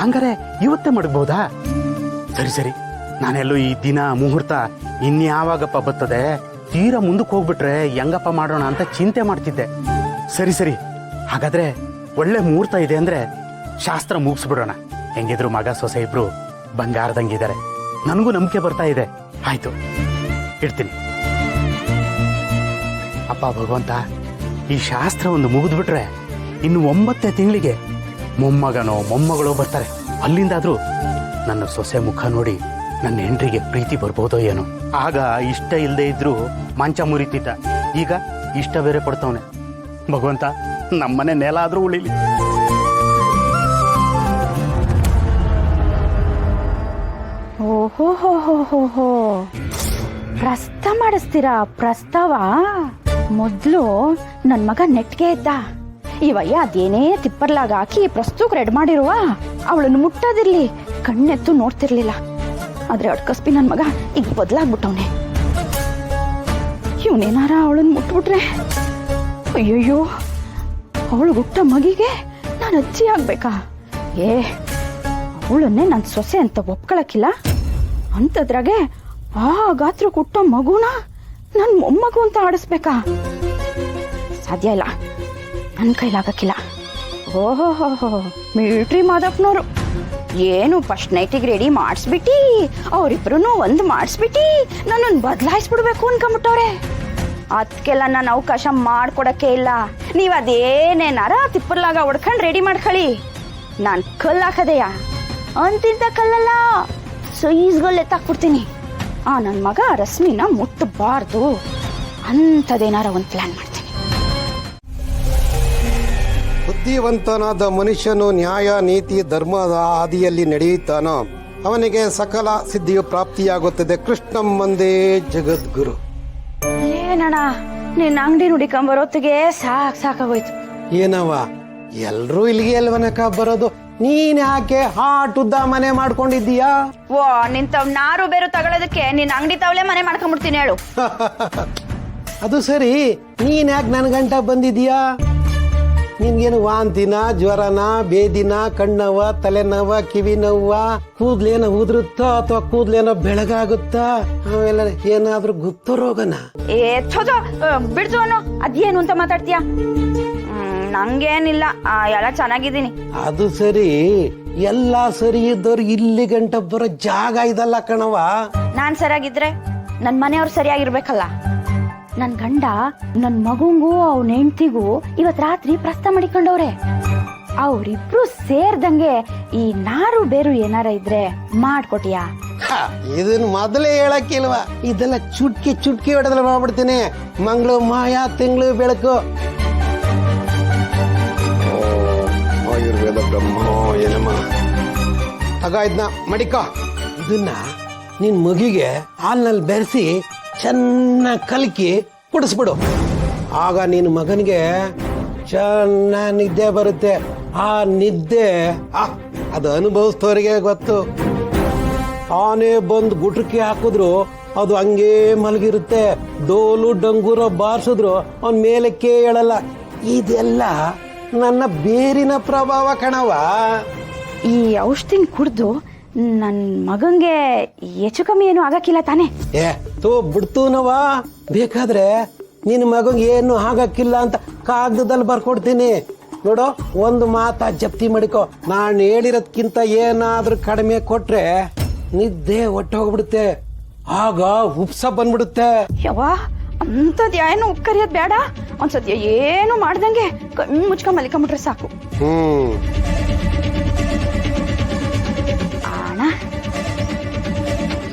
ಹಂಗಾರೆ ಇವತ್ತೇ ಮಡಗ್ಬೋದಾ? ಸರಿ ಸರಿ, ನಾನೆಲ್ಲೋ ಈ ದಿನ ಮುಹೂರ್ತ ಇನ್ಯಾವಾಗಪ್ಪ ಬರ್ತದೆ, ತೀರಾ ಮುಂದಕ್ಕೆ ಹೋಗ್ಬಿಟ್ರೆ ಹೆಂಗಪ್ಪ ಮಾಡೋಣ ಅಂತ ಚಿಂತೆ ಮಾಡ್ತಿದ್ದೆ. ಸರಿ ಸರಿ, ಹಾಗಾದ್ರೆ ಒಳ್ಳೆ ಮುಹೂರ್ತ ಇದೆ ಅಂದ್ರೆ ಶಾಸ್ತ್ರ ಮುಗಿಸ್ಬಿಡೋಣ. ಹೆಂಗಿದ್ರು ಮಗ ಸೊಸೆ ಇಬ್ರು ಬಂಗಾರದಂಗಿದ್ದಾರೆ, ನನಗೂ ನಂಬಿಕೆ ಬರ್ತಾ ಇದೆ. ಆಯ್ತು, ಇಡ್ತೀನಿ. ಅಪ್ಪ ಭಗವಂತ, ಈ ಶಾಸ್ತ್ರ ಒಂದು ಮುಗಿದ್ಬಿಟ್ರೆ ಇನ್ನು 9ನೇ ತಿಂಗಳಿಗೆ ಮೊಮ್ಮಗನೋ ಮೊಮ್ಮಗಳೋ ಬರ್ತಾರೆ. ಅಲ್ಲಿಂದಾದ್ರೂ ನನ್ನ ಸೊಸೆ ಮುಖ ನೋಡಿ ನನ್ನ ಹೆಂಡ್ರಿಗೆ ಪ್ರೀತಿ ಬರ್ಬೋದೋ ಏನೋ. ಆಗ ಇಷ್ಟ ಇಲ್ಲದೆ ಇದ್ರೂ ಮಂಚ ಮುರಿತಿದ್ದ, ಈಗ ಇಷ್ಟ ಬೇರೆ ಪಡ್ತವನೆ. ಭಗವಂತ, ನಮ್ಮನೆ ನೆಲ ಆದ್ರೂ ಉಳಿಲಿ. ಓಹೋ ಹೋ ಹೋ ಹೋ ಹೋ, ಪ್ರಸ್ತಾವ ಮಾಡಿಸ್ತೀರಾ? ಪ್ರಸ್ತಾವ ಮೊದ್ಲು ನನ್ ಮಗ ನೆಟ್ಗೆ ಇದ್ದ, ಇವಯ್ಯ ಅದೇನೇ ತಿಪ್ಪರ್ಲಾಗ ಹಾಕಿ ಪ್ರಸ್ತುಕ್ ರೆಡ್ ಮಾಡಿರುವ ಅವಳನ್ನು ಮುಟ್ಟೋದಿರ್ಲಿ ಕಣ್ಣೆತ್ತು ನೋಡ್ತಿರ್ಲಿಲ್ಲ. ಆದ್ರೆ ಅಡ್ಕಸ್ಬಿ ನನ್ ಮಗ ಈಗ ಬದಲಾಗ್ಬಿಟ್ಟವನೆ. ಇವನೇನಾರ ಅವಳನ್ನು ಮುಟ್ಬಿಟ್ರೆ ಅಯ್ಯಯ್ಯೋ, ಅವಳು ಹುಟ್ಟ ಮಗಿಗೆ ನಾನು ಅಜ್ಜಿ ಆಗ್ಬೇಕಾ? ಅವಳನ್ನೇ ನನ್ನ ಸೊಸೆ ಅಂತ ಒಪ್ಕೊಳಕಿಲ್ಲ, ಅಂತದ್ರಾಗೆ ಆ ಗಾತ್ರ ಹುಟ್ಟ ಮಗುನ ನನ್ ಮೊಮ್ಮಗು ಅಂತ ಆಡಿಸ್ಬೇಕಾ? ಸಾಧ್ಯ ಇಲ್ಲ, ನನ್ನ ಕೈಲಾಗಕ್ಕಿಲ್ಲ. ಓಹೋ ಮಿಲ್ಟ್ರಿ ಮಾದಪ್ಪನವರು ಏನು ಫಸ್ಟ್ ನೈಟಿಗೆ ರೆಡಿ ಮಾಡಿಸ್ಬಿಟ್ಟಿ, ಅವರಿಬ್ರು ಒಂದು ಮಾಡಿಸ್ಬಿಟ್ಟಿ ನನ್ನನ್ನು ಬದಲಾಯಿಸ್ಬಿಡ್ಬೇಕು ಅನ್ಕೊಂಬಿಟ್ಟವ್ರೆ. ಅದಕ್ಕೆಲ್ಲ ನಾನು ಅವಕಾಶ ಮಾಡ್ಕೊಡಕ್ಕೆ ಇಲ್ಲ. ನೀವು ಅದೇನೇನಾರ ತಿಪ್ಪರ್ಲಾಗ ಹೊಡ್ಕೊಂಡು ರೆಡಿ ಮಾಡ್ಕೊಳ್ಳಿ, ನಾನು ಕಲ್ಲು ಹಾಕದೆಯಾ ಅಂತಿಂತ ಕಲ್ಲಲ್ಲ, ಸೈಜ್ಗಳು ಎತ್ತಾಕ್ಬಿಡ್ತೀನಿ. ನನ್ನ ಮಗ ರಶ್ಮಿನ ಮುಟ್ಟಬಾರ್ದು ಅಂಥದ್ದೇನಾರ ಒಂದು ಪ್ಲಾನ್ ಮಾಡ್ತೀನಿ. ಬುದ್ಧಿವಂತನಾದ ಮನುಷ್ಯನು ನ್ಯಾಯ ನೀತಿ ಧರ್ಮದ ಹಾದಿಯಲ್ಲಿ ನಡೆಯುತ್ತಾನೋ ಅವನಿಗೆ ಸಕಲ ಸಿದ್ಧಿಯು ಪ್ರಾಪ್ತಿಯಾಗುತ್ತದೆ. ಕೃಷ್ಣಂ ವಂದೇ ಜಗದ್ಗುರು. ಏನಣ್ಣ, ನಿನ್ನ ಅಂಗಡಿ ನುಡಿಕೊಂಬರೋತ್ತಿಗೆ ಸಾಕಾಗೋಯ್ತು. ಏನವ, ಎಲ್ರೂ ಇಲ್ಲಿಗೆ ಅಲ್ವನಕ ಬರೋದು, ನೀನ್ ಯಾಕೆ ಹಾಟುದ್ದ ಮನೆ ಮಾಡ್ಕೊಂಡಿದ್ದೀಯಾ? ಓ, ನಿಂತವ್ ನಾರು ಬೇರು ತಗೊಳ್ಳೋದಕ್ಕೆ ನಿನ್ನ ಅಂಗಡಿ ತಾವಲೆ ಮನೆ ಮಾಡ್ಕೊಂಡ್ಬಿಡ್ತೀನಿ ಹೇಳು. ಅದು ಸರಿ, ನೀನ್ ಯಾಕೆ ನನ್ ಗಂಟ ಬಂದಿದೀಯಾ? ನಿನ್ಗೇನು ವಾಂತಿನ, ಜ್ವರನ, ಬೇದಿನ, ಕಣ್ಣವ, ತಲೆನೋವ, ಕಿವಿ ನೋವ, ಕೂದ್ಲೇನೋ ಉದುರುತ್ತೋ ಅಥವಾ ಕೂದ್ಲೇನೋ ಬೆಳಗಾಗುತ್ತಾ, ಆಮೇಲೆ ಏನಾದ್ರೂ ಗುಪ್ತ ರೋಗನ? ಬಿಡ್ತು ಅನ್ನೋ, ಅದೇನು ಅಂತ ಮಾತಾಡ್ತೀಯ? ನಂಗೇನಿಲ್ಲ, ಎಲ್ಲ ಚೆನ್ನಾಗಿದ್ದೀನಿ. ಅದು ಸರಿ, ಎಲ್ಲಾ ಸರಿ ಇದ್ದವ್ರು ಇಲ್ಲಿ ಗಂಟ ಬರೋ ಜಾಗ ಇದಲ್ಲ ಕಣವ. ನಾನ್ ಸರಿಯಾಗಿದ್ರೆ ನನ್ ಮನೆಯವ್ರು ಸರಿಯಾಗಿರ್ಬೇಕಲ್ಲ. ನನ್ ಗಂಡ ನನ್ ಮಗುಂಗೂ ಅವ್ನ ಹೆಂಡ್ತಿಗೂ ಇವತ್ ರಾತ್ರಿ ಪ್ರಸ್ತಾವ ಮಾಡಿಕೊಂಡವ್ರೆ. ಅವ್ರಿಬ್ರು ಸೇರ್ದಂಗೆ ಈ ನಾರು ಬೇರು ಏನಾರ ಇದ್ರೆ ಮಾಡ್ಕೊಟಿಯಾ? ಇದನ್ ಮೊದಲೇ ಹೇಳಕ್ಕಿಲ್ವಾ? ಇದೆಲ್ಲ ಚುಟ್ಕಿ ಚುಟ್ಕಿ ಹೊಡೆದಲ್ಲ ಮಾಡ್ಬಿಡ್ತೀನಿ. ಮಂಗಳು ಮಾಯ, ತಿಂಗಳು ಬೆಳಕು. ಆಯುರ್ವೇದ ಬ್ರಹ್ಮ ಏನಮ್ಮ ತಗ, ಇದನ್ನ ಮಡಿಕ. ಇದನ್ನ ನಿನ್ ಮಗಿಗೆ ಹಾಲ್ನಲ್ಲಿ ಬೆರೆಸಿ ಚೆನ್ನಾಗಿ ಕಲಕಿ ಕುಡಿಸ್ಬಿಡು. ಆಗ ನಿನ್ನ ಮಗನಿಗೆ ಚೆನ್ನಾಗಿ ನಿದ್ದೆ ಬರುತ್ತೆ. ಆ ನಿದ್ದೆ ಅದು ಅನುಭವಿಸ್ತವರಿಗೆ ಗೊತ್ತು. ಆನೆ ಬಂದು ಗುಟ್ರಕ್ಕೆ ಹಾಕಿದ್ರು ಅದು ಹಂಗೇ ಮಲಗಿರುತ್ತೆ. ಡೋಲು ಡಂಗೂರ ಬಾರಿಸಿದ್ರು ಅವನ್ ಮೇಲಕ್ಕೆ ಹೇಳಲ್ಲ. ಇದೆಲ್ಲ ನನ್ನ ಬೇರಿನ ಪ್ರಭಾವ ಕಣವ. ಈ ಔಷಧಿನ ಕುಡ್ದು ನನ್ ಮಗಂಗೆ ಹೆಚ್ಚು ಕಮ್ಮಿ ಏನು ಆಗಕ್ಕಿಲ್ಲ ತಾನೆ? ಬಿಡ್ತೂನವ, ಬೇಕಾದ್ರೆ ನಿನ್ ಮಗಂಗೆ ಏನು ಆಗಕ್ಕಿಲ್ಲ ಅಂತ ಕಾಗದದಲ್ಲಿ ಬರ್ಕೊಡ್ತೀನಿ ನೋಡು. ಒಂದು ಮಾತಾ ಜಪ್ತಿ ಮಾಡಿಕೊ, ನಾನು ಹೇಳಿರೋದ್ಕಿಂತ ಏನಾದ್ರೂ ಕಡಿಮೆ ಕೊಟ್ರೆ ನಿದ್ದೆ ಒಟ್ಟು ಹೋಗ್ಬಿಡುತ್ತೆ. ಆಗ ಉಪ್ಸ ಬಂದ್ಬಿಡುತ್ತೆ. ಯವ್ವಾ, ಅಂತದ್ ಏನು ಉಪ್ಕರಿಯೋದ್ ಬೇಡ. ಒಂದ್ಸತಿ ಏನು ಮಾಡ್ದಂಗೆ ಕಣ್ಣು ಮುಚ್ಕೊಂಡ್ ಮಲಿಕೊಂಡ್ಬಿಟ್ರೆ ಸಾಕು.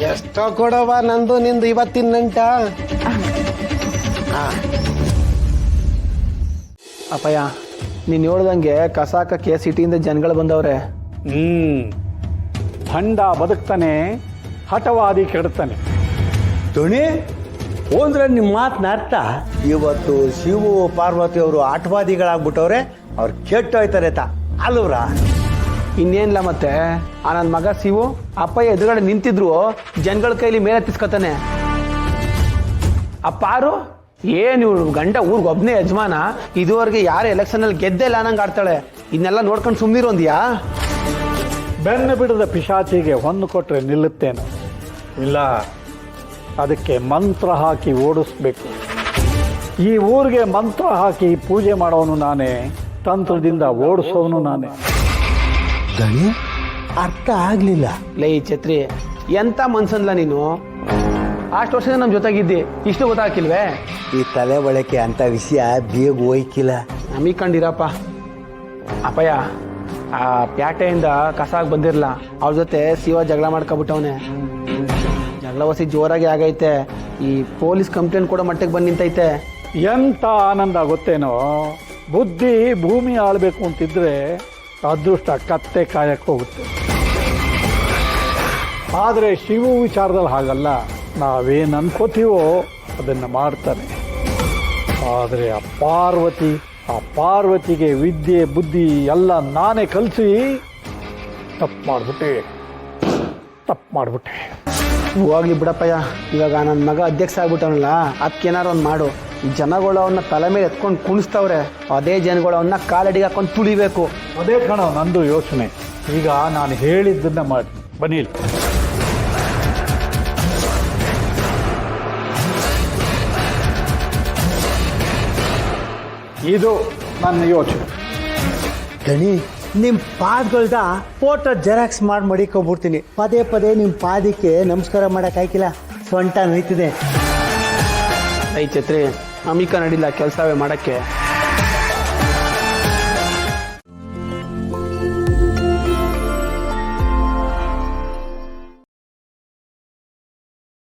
ಎಷ್ಟೋ ಕೊಡವ, ನಂದು ನಿಂದು ಇವತ್ತಿನ ನಂಟ. ಅಪ್ಪಯ್ಯ, ನೀನ್ ಹೇಳ್ದಂಗೆ ಕಸಾಕಕ್ಕೆ ಸಿಟಿಯಿಂದ ಜನಗಳು ಬಂದವ್ರೆ. ಭಂಡ ಬದುಕ್ತಾನೆ, ಹಠವಾದಿ ಕೆಡ್ತಾನೆ. ತುಣಿ ಹೋದ್ರೆ ನಿಮ್ಮ ಮಾತನ್ನ ಅರ್ಥ. ಇವತ್ತು ಶಿವು ಪಾರ್ವತಿ ಅವರು ಆಟವಾದಿಗಳಾಗ್ಬಿಟ್ಟವ್ರೆ, ಅವ್ರು ಕೆಟ್ಟೋಯ್ತಾರೆ ಅಲ್ವ್ರ? ಇನ್ನೇನಿಲ್ಲ ಮತ್ತೆ ಆ ನನ್ನ ಮಗ ಶಿವು ಅಪ್ಪಯ್ಯ ಎದುರುಗಡೆ ನಿಂತಿದ್ರು ಜನಗಳ ಕೈಲಿ ಮೇಲೆ ತಿಸ್ಕೊತಾನೆ. ಅಪ್ಪಾರು ಏನು ಗಂಡ ಊರ್ಗ್ ಒಬ್ನೇ ಯಜಮಾನ, ಇದುವರೆಗೆ ಯಾರು ಎಲೆಕ್ಷನ್ ಅಲ್ಲಿ ಗೆದ್ದೆ ಇಲ್ಲ ಅನ್ನಂಗೆ ಆಡ್ತಾಳೆ. ಇದನ್ನೆಲ್ಲ ನೋಡ್ಕೊಂಡು ಸುಮ್ಮನಿರೋಂದ್ಯಾ? ಬೆನ್ನು ಬಿಡದ ಪಿಶಾಚಿಗೆ ಹೊನ್ನು ಕೊಟ್ಟರೆ ನಿಲ್ಲುತ್ತೇನೆ, ಇಲ್ಲ ಅದಕ್ಕೆ ಮಂತ್ರ ಹಾಕಿ ಓಡಿಸ್ಬೇಕು. ಈ ಊರಿಗೆ ಮಂತ್ರ ಹಾಕಿ ಪೂಜೆ ಮಾಡೋನು ನಾನೇ, ತಂತ್ರದಿಂದ ಓಡಿಸೋನು ನಾನೇ. ದಣಿ ಅರ್ಥ ಆಗ್ಲಿಲ್ಲ. ಲೈ ಛತ್ರಿ, ಎಂತ ಮನ್ಸನ್ಲ ನೀನು? ಅಷ್ಟು ವರ್ಷದಿಂದ ನಮ್ಮ ಜೊತೆಗಿದ್ದಿ, ಇಷ್ಟು ಗೊತ್ತಾಗಿಲ್ವೇ? ಈ ತಲೆ ಬಳಕೆ ಅಂತ ವಿಷಯ ಬೇಗ ಹೋಯ್ಕಿಲ್ಲ. ನಮಗ್ ಕಂಡಿರಪ್ಪ. ಅಪ್ಪಯ್ಯ, ಆ ಪ್ಯಾಟೆಯಿಂದ ಕಸಾಗ್ ಬಂದಿರಲ್ಲ, ಅವ್ರ ಜೊತೆ ಶಿವ ಜಗಳ ಮಾಡ್ಕೊಬಿಟ್ಟವನೆ. ಜಗಳ ವಸಿ ಜೋರಾಗಿ ಆಗೈತೆ. ಈ ಪೊಲೀಸ್ ಕಂಪ್ಲೇಂಟ್ ಕೂಡ ಮಟ್ಟಿಗೆ ಬಂದು ನಿಂತೈತೆ. ಎಂಥ ಆನಂದ ಗೊತ್ತೇನೋ. ಬುದ್ಧಿ ಭೂಮಿ ಆಳ್ಬೇಕು ಅಂತಿದ್ರೆ ಅದೃಷ್ಟ ಕತ್ತೆ ಕಾಯಕ್ಕೆ ಹೋಗುತ್ತೆ. ಆದರೆ ಶಿವ ವಿಚಾರದಲ್ಲಿ ಹಾಗಲ್ಲ, ನಾವೇನು ಅನ್ಕೋತೀವೋ ಅದನ್ನು ಮಾಡ್ತಾನೆ. ಆದರೆ ಆ ಪಾರ್ವತಿಗೆ ವಿದ್ಯೆ ಬುದ್ಧಿ ಎಲ್ಲ ನಾನೇ ಕಲಿಸಿ ತಪ್ಪು ಮಾಡಿಬಿಟ್ಟೆ. ಹೋಗ್ಲಿ ಬಿಡಪ್ಪಯ್ಯ, ಇವಾಗ ನನ್ನ ಮಗ ಅಧ್ಯಕ್ಷ ಆಗ್ಬಿಟ್ಟವನಲ್ಲ, ಅದಕ್ಕೇನಾರು ಒಂದು ಮಾಡು. ಈ ಜನಗಳು ಅವನ್ನ ತಲೆ ಮೇಲೆ ಎತ್ಕೊಂಡು ಕುಣಿಸ್ತವ್ರೆ, ಅದೇ ಜನಗಳು ಅವನ್ನ ಕಾಲಡಿಗೆ ಹಾಕೊಂಡು ತುಳಿಬೇಕು. ಅದೇ ಕಣೋ ನಂದು ಯೋಚನೆ. ಈಗ ನಾನು ಹೇಳಿದ್ದನ್ನ ಮಾಡಿ ಬನ್ನಿ. ಇದು ನನ್ನ ಯೋಚನೆ. ದಣಿ, ನಿಮ್ಮ ಪಾದಗಳ್ದ ಫೋಟೋ ಜೆರಾಕ್ಸ್ ಮಾಡಿ ಮಡಿಕೊಂಡ್ಬಿಡ್ತೀನಿ. ಪದೇ ಪದೇ ನಿಮ್ಮ ಪಾದಕ್ಕೆ ನಮಸ್ಕಾರ ಮಾಡೋಕ್ಕಾಯ್ಕಿಲ್ಲ, ಸೊಂಟ ನೋಯ್ತಿದೆ. ಐ ಛತ್ರಿ, ಅಮಿಕ ನಡಿಲ್ಲ ಕೆಲಸವೇ ಮಾಡಕ್ಕೆ.